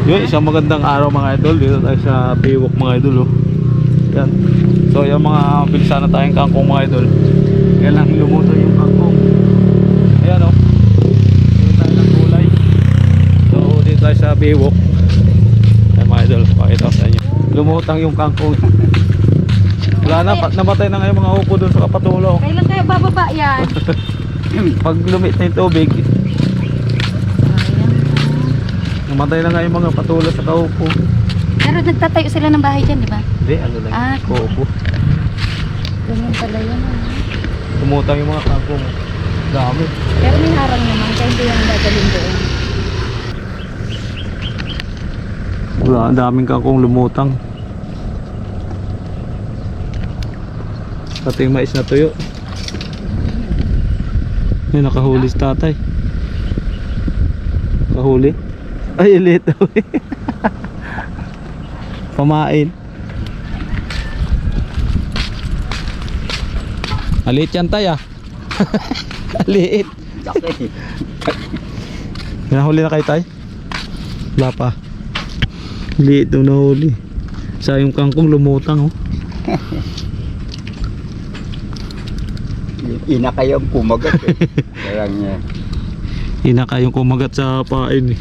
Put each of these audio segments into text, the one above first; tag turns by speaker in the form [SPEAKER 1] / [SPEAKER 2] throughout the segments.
[SPEAKER 1] Yun, isang magandang araw mga idol. Dito tayo sa Biwok mga idol, oh. Yan. So yung mga bilisan na tayong kangkong mga idol. Yan lang lumuto yung kangkong. Ayan, oh. Dito tayo ng gulay. So dito tayo sa Biwok. Ayan mga idol, pakita ko sa inyo. Lumutang yung kangkong. Wala na, namatay na ngayon mga upo dun sa kapatulo.
[SPEAKER 2] Kailan kayo bababa yan?
[SPEAKER 1] Pag lumit na yung tubig, namatay na nga yung mga patulo sa kaupo.
[SPEAKER 2] Pero nagtatayo sila ng bahay dyan, di ba?
[SPEAKER 1] Hindi, ano lang, kaupo.
[SPEAKER 2] Ganyan pala yan.
[SPEAKER 1] Tumutang yung mga kangkong. Dami.
[SPEAKER 2] Pero may harang naman, kaya hindi yung dadalhin doon.
[SPEAKER 1] Wala, ang daming kangkong lumutang. Pati yung mais na tuyo. Yung nakahuli si tatay. Kahuli. Ay, ulit. Pamain. Aliit yan tay ah. Aliit. Nahuli na kayo tay? Wala pa. Liit nung nahuli. Sa yung kangkong lumutang, oh.
[SPEAKER 3] Ina kayong kumagat eh. Kaya niya.
[SPEAKER 1] Ina kayong kumagat sa pain eh.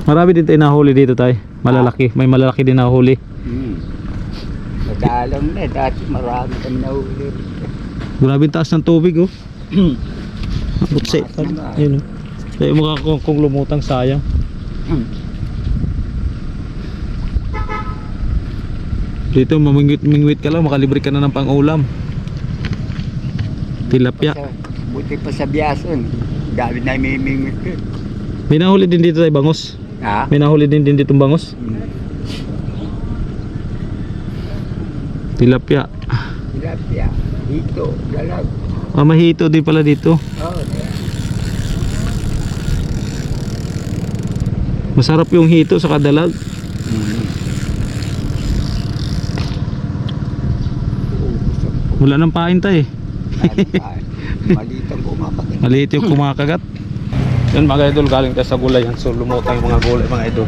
[SPEAKER 1] Marami din tayo nahuli dito tay. Malalaki. May malalaki din nahuli.
[SPEAKER 3] Nagaalam na. Dati marami kang nahuli.
[SPEAKER 1] Grabe taas ng tubig, oh. Buksit. Yun, oh. Kaya yung mga kung lumutang sayang. Dito mamingwit ka lang, makalibre ka na ng pang-ulam. Tilapia.
[SPEAKER 3] Buti pa sa biyason. Dami na mimingwit ko.
[SPEAKER 1] May nahuli din dito tayo bangos.
[SPEAKER 3] Ha?
[SPEAKER 1] May nahuli din ditong bangos. Tilapia.
[SPEAKER 3] Tilapia. Dito. Dalag.
[SPEAKER 1] Ah, mahito din pala dito.
[SPEAKER 3] Oh,
[SPEAKER 1] Masarap yung hito sa kadalag. Wala nang pain tayo eh.
[SPEAKER 3] Maliit ang kumakagat.
[SPEAKER 1] Maliit yung kumakagat. Yan mga idol, galing tayo sa gulay yan. So lumutang yung mga gulay mga idol.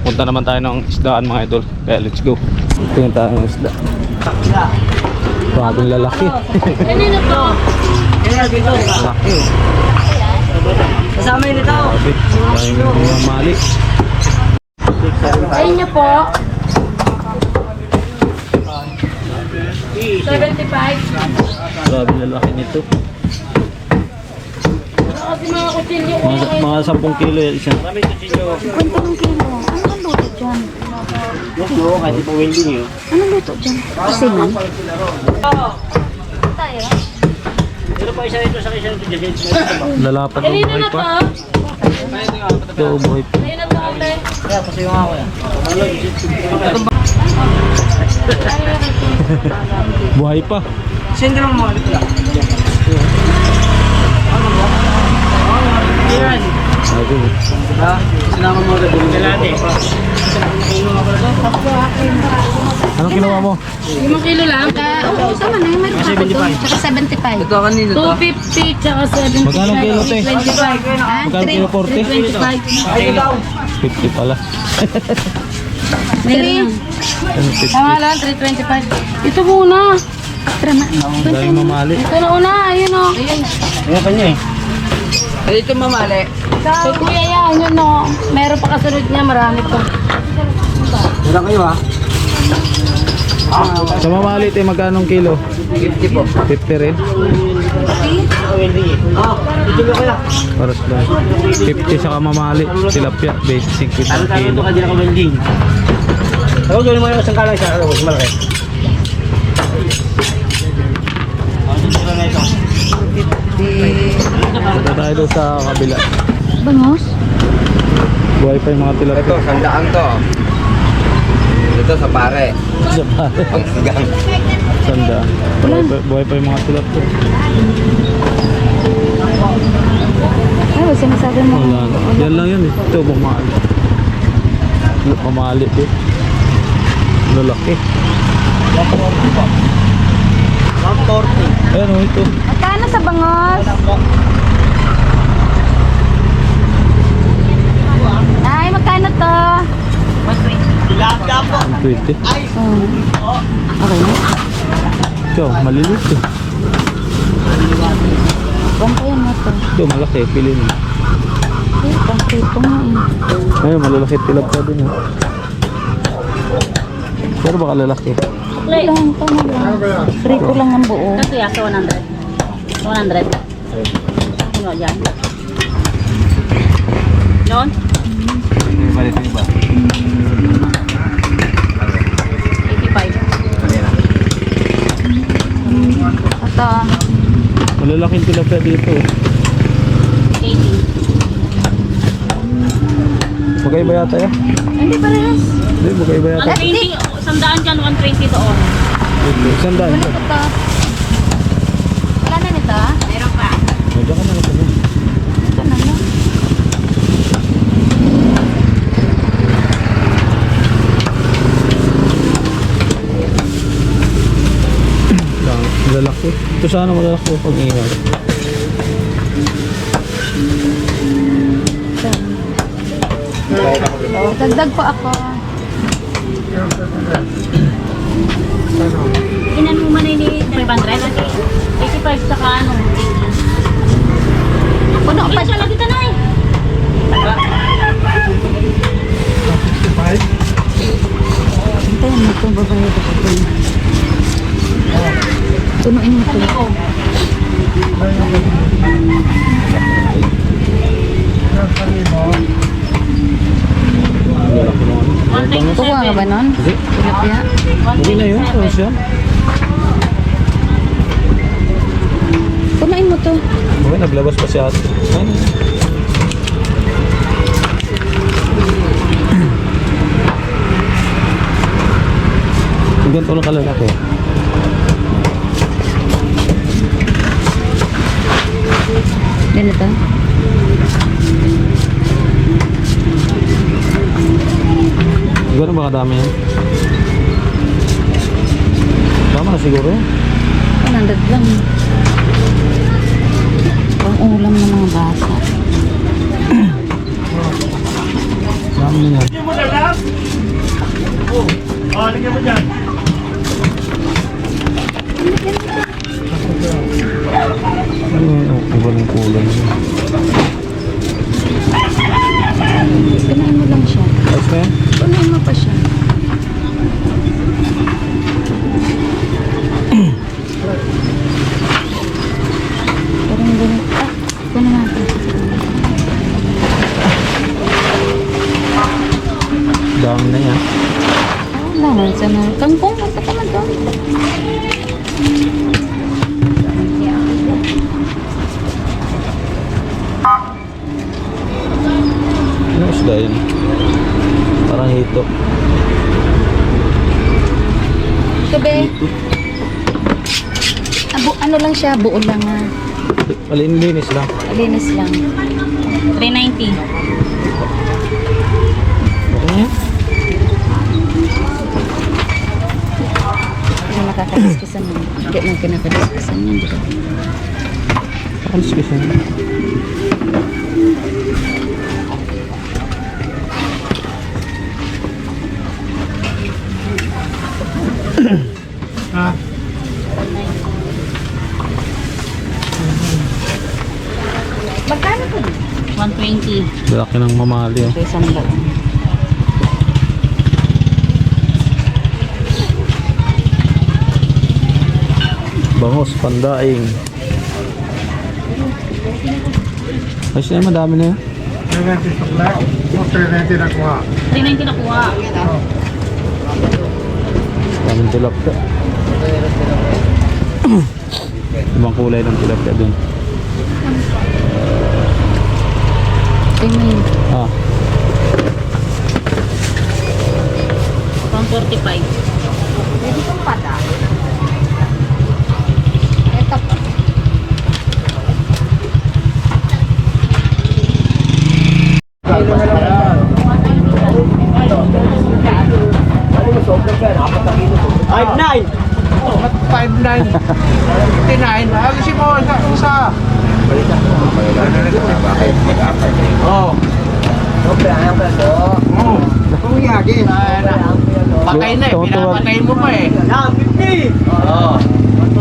[SPEAKER 1] Punta naman tayo ng isdaan mga idol. Kaya let's go. Tingnan tayo ng isda. Bagong lalaki.
[SPEAKER 2] Kanina to?
[SPEAKER 1] Laki.
[SPEAKER 2] Kasama yun ito.
[SPEAKER 1] Grabe. Yung mali.
[SPEAKER 2] Ayun niya po. 75.
[SPEAKER 1] Grabe lalaki nito.
[SPEAKER 2] Kasi mga kutsilyo.
[SPEAKER 1] Mga 10 kilo yan isa.
[SPEAKER 2] Kwento ng kilo. Ano ang luto dyan?
[SPEAKER 3] Kasi po welding yun.
[SPEAKER 2] Ano luto dyan? Kusingan? Tayo?
[SPEAKER 1] Lalapat ng buhay pa. Ito buhay pa.
[SPEAKER 2] Ayun na to, ate.
[SPEAKER 1] Buhay pa.
[SPEAKER 3] Sindrom mo.
[SPEAKER 1] Ayun.
[SPEAKER 3] Sinama mo agad yung galate.
[SPEAKER 1] Anong kinuha mo?
[SPEAKER 2] 5 kilo lang? Oo, tama na. May tapos doon. Tsaka 75.
[SPEAKER 3] Ito kanino to?
[SPEAKER 2] 250 tsaka 75.
[SPEAKER 1] Magkano kilo, te?
[SPEAKER 2] 25. Ha?
[SPEAKER 1] Magkano kilo 40?
[SPEAKER 2] 325.
[SPEAKER 1] 50 pala.
[SPEAKER 2] Meron. Tama lang, 325. Ito muna. Trama.
[SPEAKER 1] Dahil mamali.
[SPEAKER 2] Ito na una, ayun o.
[SPEAKER 3] Ayan pa niya eh. Dito mamali.
[SPEAKER 2] Kay kuya yan, yun o. Meron pa kasunod niya, marami pa.
[SPEAKER 3] Meron kayo ha?
[SPEAKER 1] Sa mamali tayo magkanong kilo?
[SPEAKER 3] 50 po.
[SPEAKER 1] 50 rin.
[SPEAKER 3] Dito ko kaya.
[SPEAKER 1] Paras lang. 50 sa mamali. Tilapia. Basic 50 kilo.
[SPEAKER 3] Ka din ako welding. Ako gawin mo yung isang kalang isa. Ano, malaki.
[SPEAKER 1] Punta tayo doon sa kabila.
[SPEAKER 2] Bangos?
[SPEAKER 1] Buhay pa yung mga tilapia.
[SPEAKER 3] Ito, sandaan to. Ito sa pare.
[SPEAKER 1] Sa pare.
[SPEAKER 3] Ang sigang.
[SPEAKER 1] Sanda. Buhay pa yung mga tilapia.
[SPEAKER 2] Ay, sinasabi mo.
[SPEAKER 1] Wala na. Yan lang yun eh. Ito, bumali. Pamali eh. Lalaki.
[SPEAKER 3] 140.
[SPEAKER 1] Ayan o, ito.
[SPEAKER 2] Magkano sa bangos?
[SPEAKER 1] 120.
[SPEAKER 2] Okay na.
[SPEAKER 1] Ito, maliliit eh.
[SPEAKER 2] Bantayan mo to.
[SPEAKER 1] Ito, malaki. Pili mo.
[SPEAKER 2] Eh, pang-prito nga eh.
[SPEAKER 1] Ayun, malalaki tilapia din. Pero baka lalaki.
[SPEAKER 2] Lang pa na lang. Prito lang ang buo.
[SPEAKER 4] Kasi sa 100. 100. Ano yan? Yun?
[SPEAKER 1] Balik ba?
[SPEAKER 4] 85.
[SPEAKER 2] Ito.
[SPEAKER 1] Malalaking tilapia dito.
[SPEAKER 4] 80.
[SPEAKER 1] Magkaiba yata yan.
[SPEAKER 2] Hindi parehas.
[SPEAKER 1] Hindi, magkaiba yata.
[SPEAKER 4] 120. 100 dyan, 120 doon.
[SPEAKER 1] Isang daan
[SPEAKER 2] Wala
[SPEAKER 1] ka.
[SPEAKER 2] ito. Wala na nito ah.
[SPEAKER 4] Meron pa.
[SPEAKER 1] Medyo ka na lang.
[SPEAKER 2] Ito na lang.
[SPEAKER 1] Malalaki. Ito sana malalaki pag ingat.
[SPEAKER 2] Dagdag pa ako.
[SPEAKER 4] Inan mo man ni 500. 85 saka ano.
[SPEAKER 2] Puno pa
[SPEAKER 4] Isa lagi tanay.
[SPEAKER 2] Hintayin mo ito. Babayad ako ito. Punuin mo ito.
[SPEAKER 1] Malalaki naman.
[SPEAKER 2] Kuha ka ba nun?
[SPEAKER 1] Hindi.
[SPEAKER 2] Tilapia?
[SPEAKER 1] Okay na yun. Ano siya?
[SPEAKER 2] Punuin mo ito.
[SPEAKER 1] Okay, naglabas pa si ate. Ano? Yung ganito lang kalalaki.
[SPEAKER 2] Ganito.
[SPEAKER 1] Gano'n ba kadami yan? Tama na siguro yan.
[SPEAKER 2] 100 lang. Pang ulam ng mga bata.
[SPEAKER 1] Dami na yan. Ano yan? Oh, iba ng kulay.
[SPEAKER 2] Punuin mo lang siya.
[SPEAKER 1] Ayos na yan?
[SPEAKER 2] Punuin mo pa siya. Parang ganito. Ah, puno natin.
[SPEAKER 1] Dami na yan.
[SPEAKER 2] Ah, naman sa mga kangkong. Punta ka na doon.
[SPEAKER 1] Ano isda yun? Parang hito.
[SPEAKER 2] Ito be. Ano lang siya, buo lang ah.
[SPEAKER 1] Malinis lang.
[SPEAKER 2] Linis lang.
[SPEAKER 4] 390.
[SPEAKER 1] Okay na yan?
[SPEAKER 2] Hindi nakakadiskisan mo. Hindi lang kinakadiskisan yan. Di ba?
[SPEAKER 1] Alis kasi yan.
[SPEAKER 2] Magkano po?
[SPEAKER 4] 120.
[SPEAKER 1] Laki ng mamali oh.
[SPEAKER 2] Ito isang daan.
[SPEAKER 1] Bangos, pandaing. Ayos na yan, madami na yan.
[SPEAKER 4] 390 na kuha.
[SPEAKER 1] Daming tilapia. Ibang kulay ng tilapia dun.
[SPEAKER 2] Tingnan.
[SPEAKER 1] Ah,
[SPEAKER 4] Pang 45.
[SPEAKER 2] Pwede kong pata. Ito pa.
[SPEAKER 3] Ay, 9.
[SPEAKER 5] 5'9". 59. Alisin mo isa. Oh. Oh. Patay na eh,
[SPEAKER 1] Tuwa-tuwa.
[SPEAKER 5] pinapatay mo pa eh. Oo.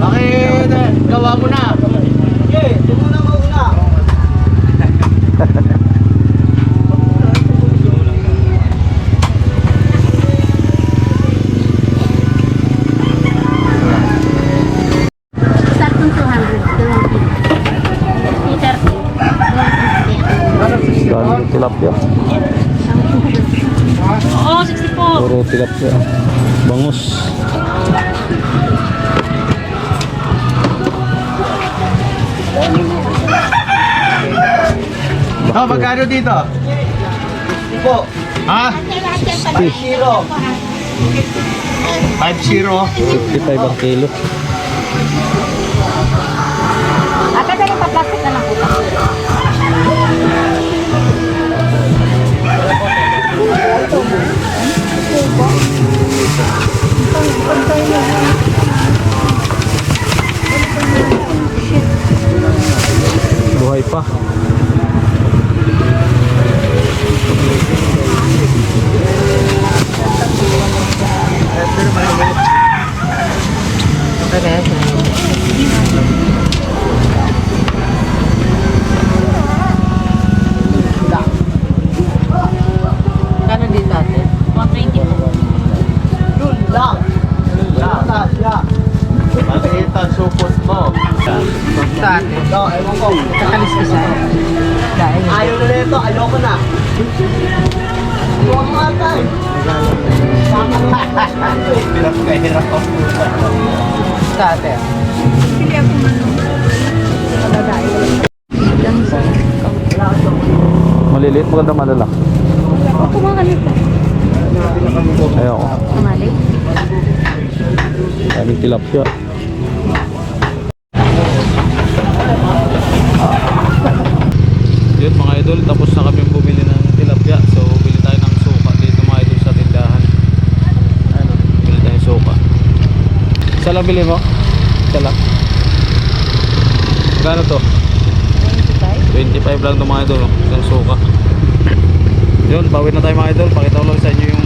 [SPEAKER 5] Bakit gawa mo na?
[SPEAKER 4] Start from 200. 330.
[SPEAKER 1] Galing tilapia.
[SPEAKER 4] Oo, 64.
[SPEAKER 1] Puro tilapia. Bangus.
[SPEAKER 5] Oh, magkano dito? Po. Ha?
[SPEAKER 1] 50.
[SPEAKER 5] 5-0.
[SPEAKER 1] 55 ang kilo.
[SPEAKER 4] Ate, pero pa-plastic na lang po.
[SPEAKER 1] Buhay pa.
[SPEAKER 2] Kano dito ate?
[SPEAKER 4] 120 po.
[SPEAKER 5] Maliit ang supot mo.
[SPEAKER 2] Sa ate.
[SPEAKER 5] Ewan ko.
[SPEAKER 2] Kakalis ka sa dahil.
[SPEAKER 5] Ayaw na nito, ayoko na. Huwag mo atay. Pinapakahirap ako.
[SPEAKER 2] Sa ate.
[SPEAKER 1] Maliliit, maganda malala.
[SPEAKER 4] Kumakalit ka.
[SPEAKER 1] Ayoko.
[SPEAKER 4] Kumalik.
[SPEAKER 1] Galing tilapia. Yun mga idol, tapos na kami bumili ng tilapia. So bili tayo ng suka dito mga idol sa tindahan. Ano? Bili tayo ng suka. Isa lang bili mo? Isa lang. Magkano to? 25 lang to mga idol. Isang suka. Yun, bawin na tayo mga idol. Pakita ko lang sa inyo yung